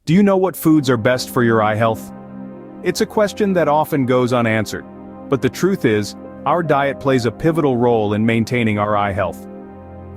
Do you know what foods are best for your eye health? It's a question that often goes unanswered, but the truth is, our diet plays a pivotal role in maintaining our eye health.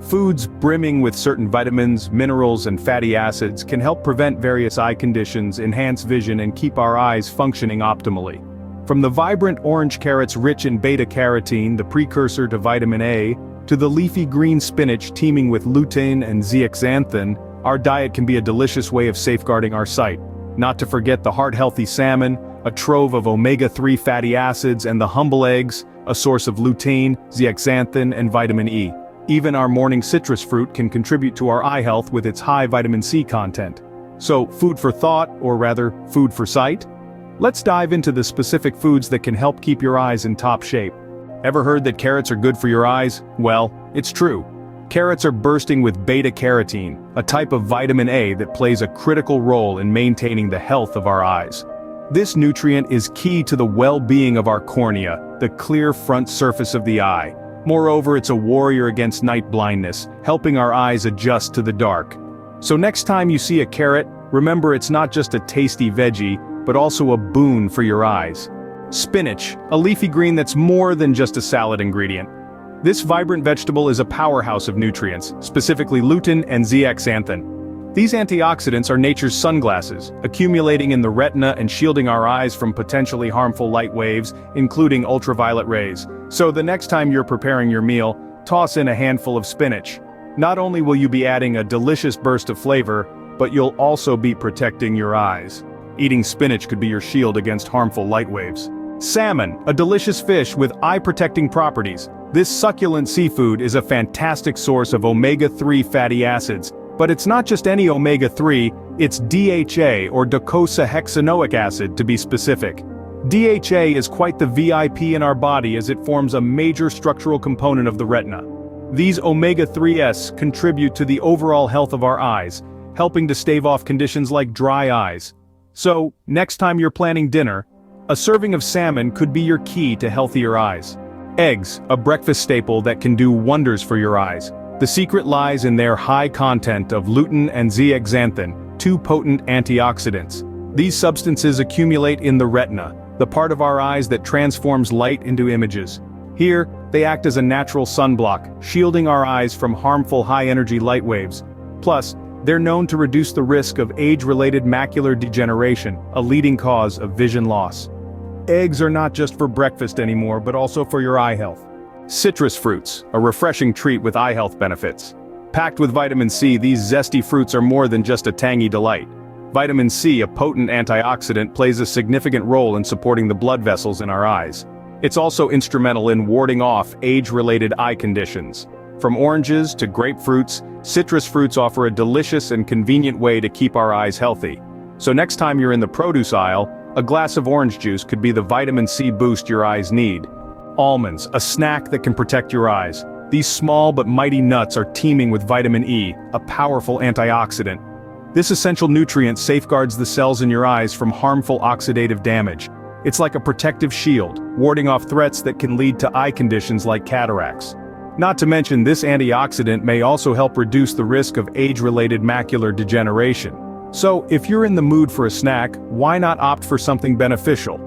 Foods brimming with certain vitamins, minerals, and fatty acids can help prevent various eye conditions, enhance vision, and keep our eyes functioning optimally. From the vibrant orange carrots rich in beta-carotene, the precursor to vitamin A, to the leafy green spinach teeming with lutein and zeaxanthin, our diet can be a delicious way of safeguarding our sight. Not to forget the heart-healthy salmon, a trove of omega-3 fatty acids, and the humble eggs, a source of lutein, zeaxanthin, and vitamin E. Even our morning citrus fruit can contribute to our eye health with its high vitamin C content. So, food for thought, or rather, food for sight? Let's dive into the specific foods that can help keep your eyes in top shape. Ever heard that carrots are good for your eyes? Well, it's true. Carrots are bursting with beta-carotene, a type of vitamin A that plays a critical role in maintaining the health of our eyes. This nutrient is key to the well-being of our cornea, the clear front surface of the eye. Moreover, it's a warrior against night blindness, helping our eyes adjust to the dark. So next time you see a carrot, remember it's not just a tasty veggie, but also a boon for your eyes. Spinach, a leafy green that's more than just a salad ingredient. This vibrant vegetable is a powerhouse of nutrients, specifically lutein and zeaxanthin. These antioxidants are nature's sunglasses, accumulating in the retina and shielding our eyes from potentially harmful light waves, including ultraviolet rays. So the next time you're preparing your meal, toss in a handful of spinach. Not only will you be adding a delicious burst of flavor, but you'll also be protecting your eyes. Eating spinach could be your shield against harmful light waves. Salmon, a delicious fish with eye-protecting properties. This succulent seafood is a fantastic source of omega-3 fatty acids, but it's not just any omega-3, it's DHA or docosahexaenoic acid to be specific. DHA is quite the VIP in our body as it forms a major structural component of the retina. These omega-3s contribute to the overall health of our eyes, helping to stave off conditions like dry eyes. So, next time you're planning dinner, a serving of salmon could be your key to healthier eyes. Eggs, a breakfast staple that can do wonders for your eyes. The secret lies in their high content of lutein and zeaxanthin, two potent antioxidants. These substances accumulate in the retina, the part of our eyes that transforms light into images. Here, they act as a natural sunblock, shielding our eyes from harmful high-energy light waves. Plus, they're known to reduce the risk of age-related macular degeneration, a leading cause of vision loss. Eggs are not just for breakfast anymore, but also for your eye health. Citrus fruits, a refreshing treat with eye health benefits. Packed with vitamin C, these zesty fruits are more than just a tangy delight. Vitamin C, a potent antioxidant, plays a significant role in supporting the blood vessels in our eyes. It's also instrumental in warding off age-related eye conditions. From oranges to grapefruits, citrus fruits offer a delicious and convenient way to keep our eyes healthy. So next time you're in the produce aisle, a glass of orange juice could be the vitamin C boost your eyes need. Almonds, a snack that can protect your eyes. These small but mighty nuts are teeming with vitamin E, a powerful antioxidant. This essential nutrient safeguards the cells in your eyes from harmful oxidative damage. It's like a protective shield, warding off threats that can lead to eye conditions like cataracts. Not to mention, this antioxidant may also help reduce the risk of age-related macular degeneration. So, if you're in the mood for a snack, why not opt for something beneficial?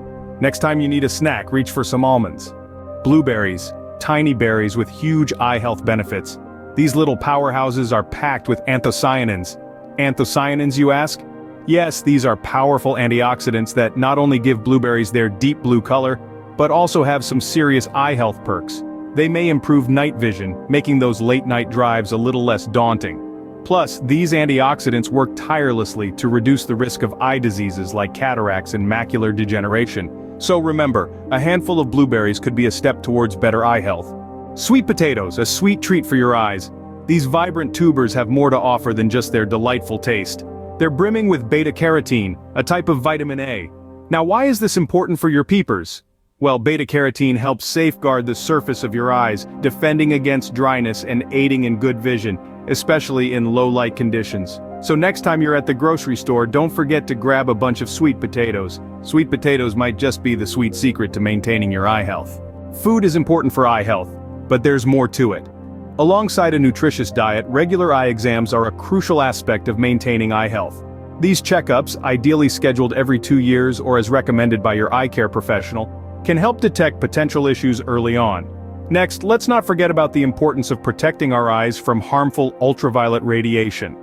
Next time you need a snack, reach for some almonds. Blueberries, tiny berries with huge eye health benefits. These little powerhouses are packed with anthocyanins. Anthocyanins, you ask? Yes, these are powerful antioxidants that not only give blueberries their deep blue color, but also have some serious eye health perks. They may improve night vision, making those late-night drives a little less daunting. Plus, these antioxidants work tirelessly to reduce the risk of eye diseases like cataracts and macular degeneration. So remember, a handful of blueberries could be a step towards better eye health. Sweet potatoes, a sweet treat for your eyes. These vibrant tubers have more to offer than just their delightful taste. They're brimming with beta-carotene, a type of vitamin A. Now, why is this important for your peepers? Well, beta-carotene helps safeguard the surface of your eyes, defending against dryness and aiding in good vision, especially in low-light conditions. So next time you're at the grocery store, don't forget to grab a bunch of sweet potatoes. Sweet potatoes might just be the sweet secret to maintaining your eye health. Food is important for eye health, but there's more to it. Alongside a nutritious diet, regular eye exams are a crucial aspect of maintaining eye health. These checkups, ideally scheduled every 2 years or as recommended by your eye care professional, can help detect potential issues early on. Next, let's not forget about the importance of protecting our eyes from harmful ultraviolet radiation.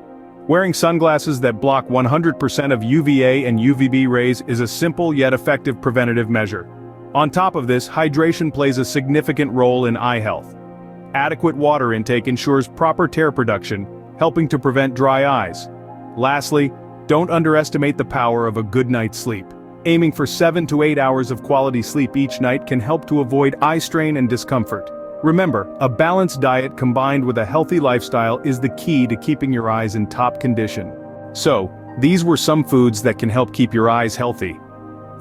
Wearing sunglasses that block 100% of UVA and UVB rays is a simple yet effective preventative measure. On top of this, hydration plays a significant role in eye health. Adequate water intake ensures proper tear production, helping to prevent dry eyes. Lastly, don't underestimate the power of a good night's sleep. Aiming for 7 to 8 hours of quality sleep each night can help to avoid eye strain and discomfort. Remember, a balanced diet combined with a healthy lifestyle is the key to keeping your eyes in top condition. So, these were some foods that can help keep your eyes healthy.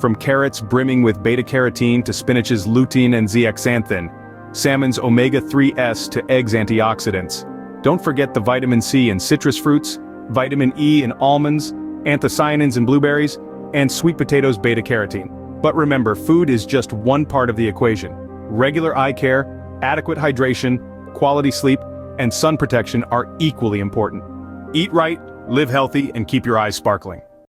From carrots brimming with beta-carotene to spinach's lutein and zeaxanthin, salmon's omega-3s to eggs' antioxidants. Don't forget the vitamin C in citrus fruits, vitamin E in almonds, anthocyanins in blueberries, and sweet potatoes beta-carotene. But remember, food is just one part of the equation. Regular eye care, adequate hydration, quality sleep, and sun protection are equally important. Eat right, live healthy, and keep your eyes sparkling.